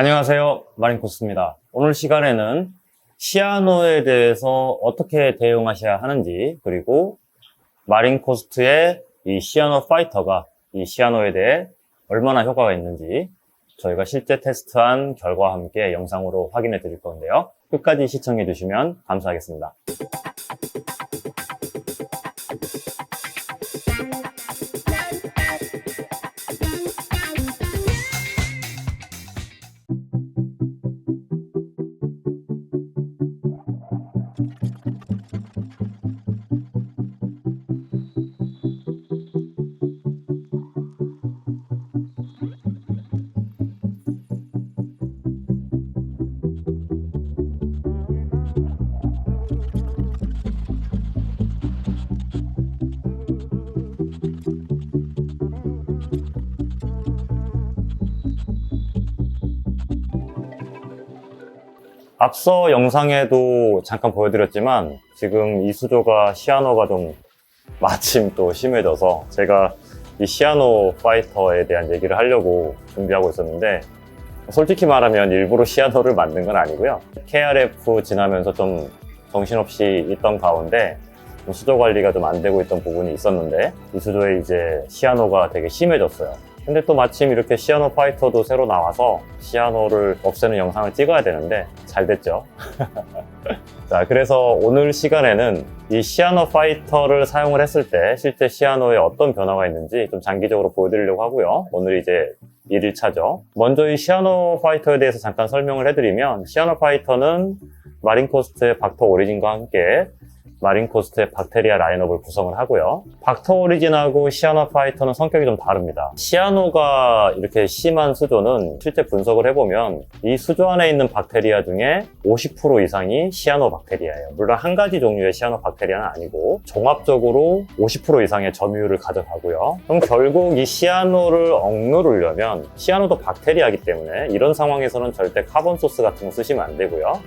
안녕하세요, 마린코스입니다. 오늘 시간에는 시아노에 대해서 어떻게 대응하셔야 하는지, 그리고 마린코스트의 이 시아노 파이터가 이 시아노에 대해 얼마나 효과가 있는지 저희가 실제 테스트한 결과와 함께 영상으로 확인해 드릴 건데요. 끝까지 시청해 주시면 감사하겠습니다. 앞서 영상에도 잠깐 보여드렸지만 지금 이 수조가 시아노가 좀 마침 또 심해져서 제가 이 시아노 파이터에 대한 얘기를 하려고 준비하고 있었는데, 솔직히 말하면 일부러 시아노를 만든 건 아니고요. KRF 지나면서 좀 정신없이 있던 가운데 수조 관리가 좀 안 되고 있던 부분이 있었는데, 이 수조에 이제 시아노가 되게 심해졌어요. 근데 또 마침 이렇게 시아노 파이터도 새로 나와서 시아노를 없애는 영상을 찍어야 되는데 잘 됐죠. 자, 그래서 오늘 시간에는 이 시아노 파이터를 사용을 했을 때 실제 시아노에 어떤 변화가 있는지 좀 장기적으로 보여드리려고 하고요. 오늘 이제 1일차죠. 먼저 이 시아노 파이터에 대해서 잠깐 설명을 해드리면, 시아노 파이터는 마린코스트의 박터 오리진과 함께 마린코스트의 박테리아 라인업을 구성을 하고요. 박터 오리진하고 시아노 파이터는 성격이 좀 다릅니다. 시아노가 이렇게 심한 수조는 실제 분석을 해보면 이 수조 안에 있는 박테리아 중에 50% 이상이 시아노 박테리아예요. 물론 한 가지 종류의 시아노 박테리아는 아니고 종합적으로 50% 이상의 점유율을 가져가고요. 그럼 결국 이 시아노를 억누르려면, 시아노도 박테리아이기 때문에 이런 상황에서는 절대 카본 소스 같은 거 쓰시면 안 되고요.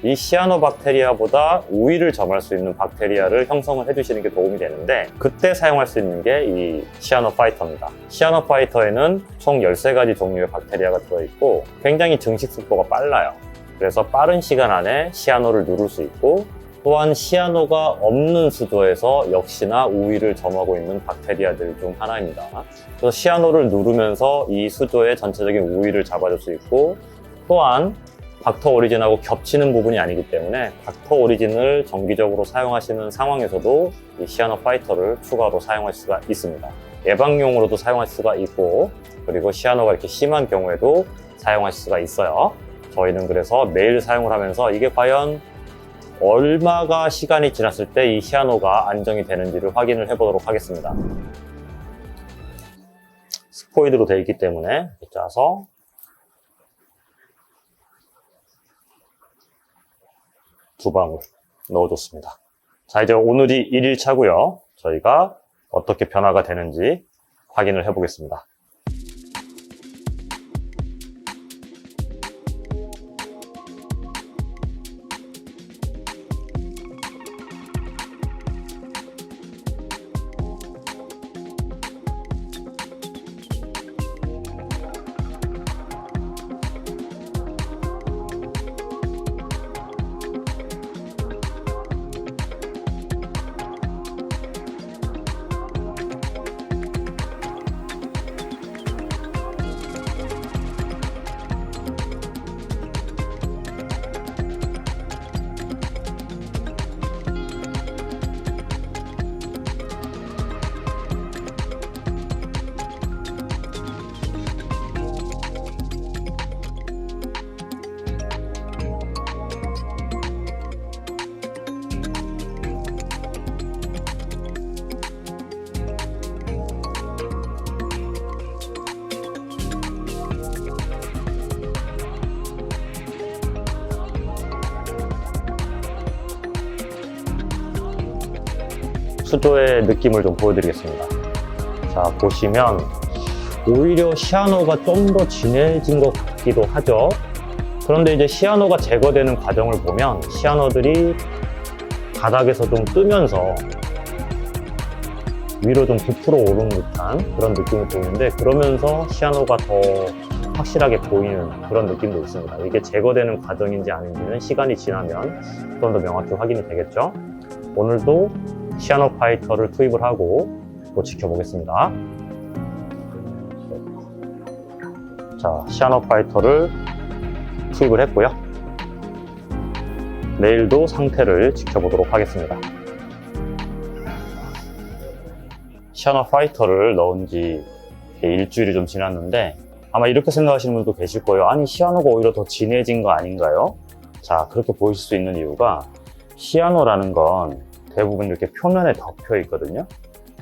이 시아노 박테리아보다 우위를 점할 수 있는 박테리아를 형성을 해주시는 게 도움이 되는데, 그때 사용할 수 있는 게 이 시아노 파이터입니다. 시아노 파이터에는 총 13가지 종류의 박테리아가 들어있고 굉장히 증식 속도가 빨라요. 그래서 빠른 시간 안에 시아노를 누를 수 있고, 또한 시아노가 없는 수조에서 역시나 우위를 점하고 있는 박테리아들 중 하나입니다. 그래서 시아노를 누르면서 이 수조의 전체적인 우위를 잡아줄 수 있고, 또한 박터 오리진하고 겹치는 부분이 아니기 때문에 박터 오리진을 정기적으로 사용하시는 상황에서도 이 시아노 파이터를 추가로 사용할 수가 있습니다. 예방용으로도 사용할 수가 있고, 그리고 시아노가 이렇게 심한 경우에도 사용할 수가 있어요. 저희는 그래서 매일 사용을 하면서 이게 과연 얼마가 시간이 지났을 때 이 시아노가 안정이 되는지를 확인을 해보도록 하겠습니다. 스포이드로 되어 있기 때문에 이렇게 짜서 두 방울 넣어줬습니다. 자, 이제 오늘이 1일차고요. 저희가 어떻게 변화가 되는지 확인을 해보겠습니다. 수조의 느낌을 좀 보여드리겠습니다. 자, 보시면 오히려 시아노가 좀 더 진해진 것 같기도 하죠. 그런데 이제 시아노가 제거되는 과정을 보면 시아노들이 바닥에서 좀 뜨면서 위로 좀 부풀어 오른 듯한 그런 느낌이 보이는데, 그러면서 시아노가 더 확실하게 보이는 그런 느낌도 있습니다. 이게 제거되는 과정인지 아닌지는 시간이 지나면 좀 더 명확히 확인이 되겠죠. 오늘도 시아노 파이터를 투입을 하고 또 지켜보겠습니다. 자, 시아노 파이터를 투입을 했고요. 내일도 상태를 지켜보도록 하겠습니다. 시아노 파이터를 넣은 지 일주일이 좀 지났는데 아마 이렇게 생각하시는 분도 계실 거예요. 아니, 시아노가 오히려 더 진해진 거 아닌가요? 자, 그렇게 보이실 수 있는 이유가 시아노라는 건 대부분 이렇게 표면에 덮여 있거든요.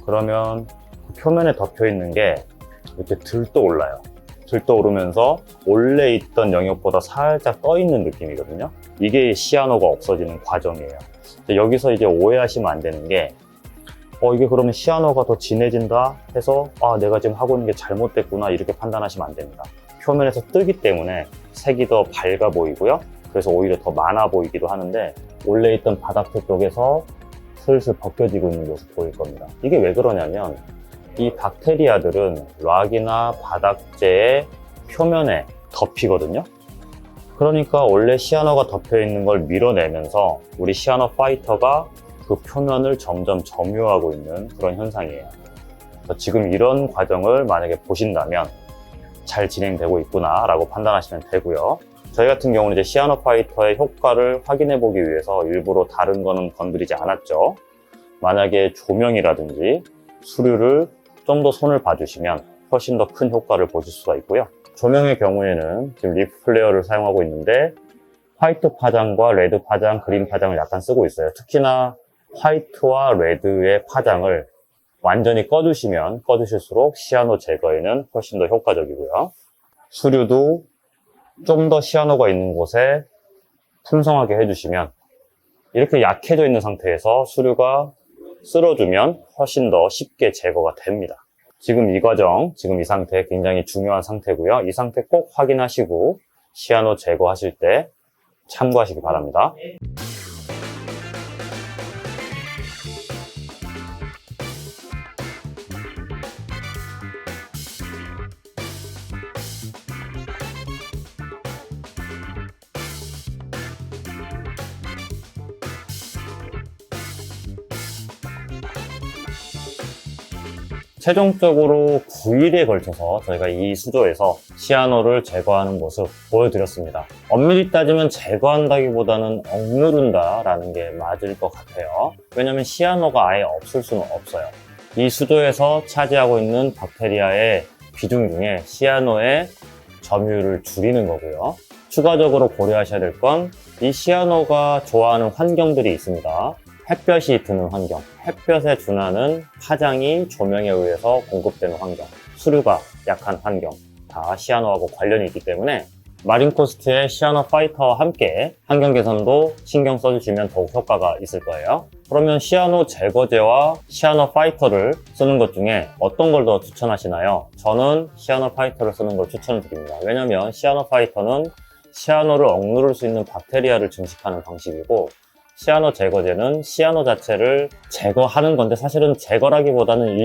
그러면 그 표면에 덮여 있는 게 이렇게 들떠올라요. 들떠오르면서 원래 있던 영역보다 살짝 떠 있는 느낌이거든요. 이게 시아노가 없어지는 과정이에요. 여기서 이제 오해하시면 안 되는 게 이게 그러면 시아노가 더 진해진다 해서 내가 지금 하고 있는 게 잘못됐구나 이렇게 판단하시면 안 됩니다. 표면에서 뜨기 때문에 색이 더 밝아 보이고요. 그래서 오히려 더 많아 보이기도 하는데 원래 있던 바닥재 쪽에서 슬슬 벗겨지고 있는 모습 보일 겁니다. 이게 왜 그러냐면 이 박테리아들은 락이나 바닥재의 표면에 덮이거든요. 그러니까 원래 시아노가 덮여 있는 걸 밀어내면서 우리 시아노 파이터가 그 표면을 점점 점유하고 있는 그런 현상이에요. 지금 이런 과정을 만약에 보신다면 잘 진행되고 있구나 라고 판단하시면 되고요. 저희 같은 경우는 이제 시아노 파이터의 효과를 확인해 보기 위해서 일부러 다른 거는 건드리지 않았죠. 만약에 조명이라든지 수류를 좀 더 손을 봐주시면 훨씬 더 큰 효과를 보실 수가 있고요. 조명의 경우에는 지금 리프 플레어를 사용하고 있는데 화이트 파장과 레드 파장, 그린 파장을 약간 쓰고 있어요. 특히나 화이트와 레드의 파장을 완전히 꺼주시면 꺼주실수록 시아노 제거에는 훨씬 더 효과적이고요. 수류도 좀 더 시아노가 있는 곳에 풍성하게 해주시면 이렇게 약해져 있는 상태에서 수류가 쓸어주면 훨씬 더 쉽게 제거가 됩니다. 지금 이 과정, 지금 이 상태 굉장히 중요한 상태고요. 이 상태 꼭 확인하시고 시아노 제거하실 때 참고하시기 바랍니다. 최종적으로 9일에 걸쳐서 저희가 이 수조에서 시아노를 제거하는 모습 보여드렸습니다. 엄밀히 따지면 제거한다기보다는 억누른다 라는 게 맞을 것 같아요. 왜냐면 시아노가 아예 없을 수는 없어요. 이 수조에서 차지하고 있는 박테리아의 비중 중에 시아노의 점유율을 줄이는 거고요. 추가적으로 고려하셔야 될 건 이 시아노가 좋아하는 환경들이 있습니다. 햇볕이 드는 환경, 햇볕에 준하는 파장이 조명에 의해서 공급되는 환경, 수류가 약한 환경, 다 시아노하고 관련이 있기 때문에 마린코스트의 시아노 파이터와 함께 환경 개선도 신경 써주시면 더욱 효과가 있을 거예요. 그러면 시아노 제거제와 시아노 파이터를 쓰는 것 중에 어떤 걸 더 추천하시나요? 저는 시아노 파이터를 쓰는 걸 추천드립니다. 왜냐면 시아노 파이터는 시아노를 억누를 수 있는 박테리아를 증식하는 방식이고 시아노 제거제는 시아노 자체를 제거하는 건데 사실은 제거라기보다는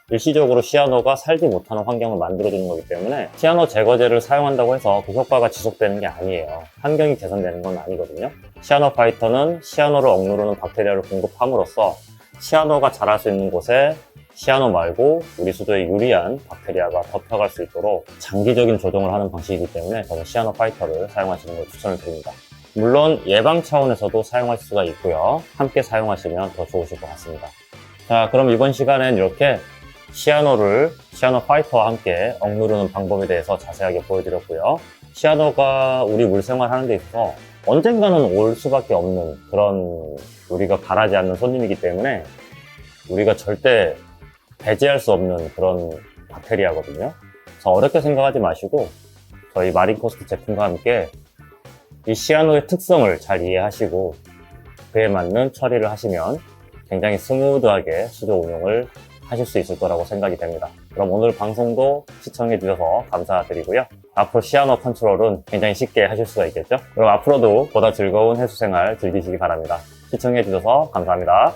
일시적으로 시아노가 살지 못하는 환경을 만들어주는 거기 때문에 시아노 제거제를 사용한다고 해서 그 효과가 지속되는 게 아니에요. 환경이 개선되는 건 아니거든요. 시아노 파이터는 시아노를 억누르는 박테리아를 공급함으로써 시아노가 자랄 수 있는 곳에 시아노 말고 우리 수조에 유리한 박테리아가 덮여갈 수 있도록 장기적인 조정을 하는 방식이기 때문에 저는 시아노 파이터를 사용하시는 걸 추천을 드립니다. 물론 예방 차원에서도 사용하실 수가 있고요. 함께 사용하시면 더 좋으실 것 같습니다. 자, 그럼 이번 시간엔 이렇게 시아노 파이터와 함께 억누르는 방법에 대해서 자세하게 보여드렸고요. 시아노가 우리 물생활 하는 데 있어서 언젠가는 올 수밖에 없는 그런 우리가 바라지 않는 손님이기 때문에 우리가 절대 배제할 수 없는 그런 박테리아거든요. 그래서 어렵게 생각하지 마시고 저희 마린코스트 제품과 함께 이 시아노의 특성을 잘 이해하시고 그에 맞는 처리를 하시면 굉장히 스무드하게 수조 운용을 하실 수 있을 거라고 생각이 됩니다. 그럼 오늘 방송도 시청해 주셔서 감사드리고요. 앞으로 시아노 컨트롤은 굉장히 쉽게 하실 수가 있겠죠? 그럼 앞으로도 보다 즐거운 해수생활 즐기시기 바랍니다. 시청해 주셔서 감사합니다.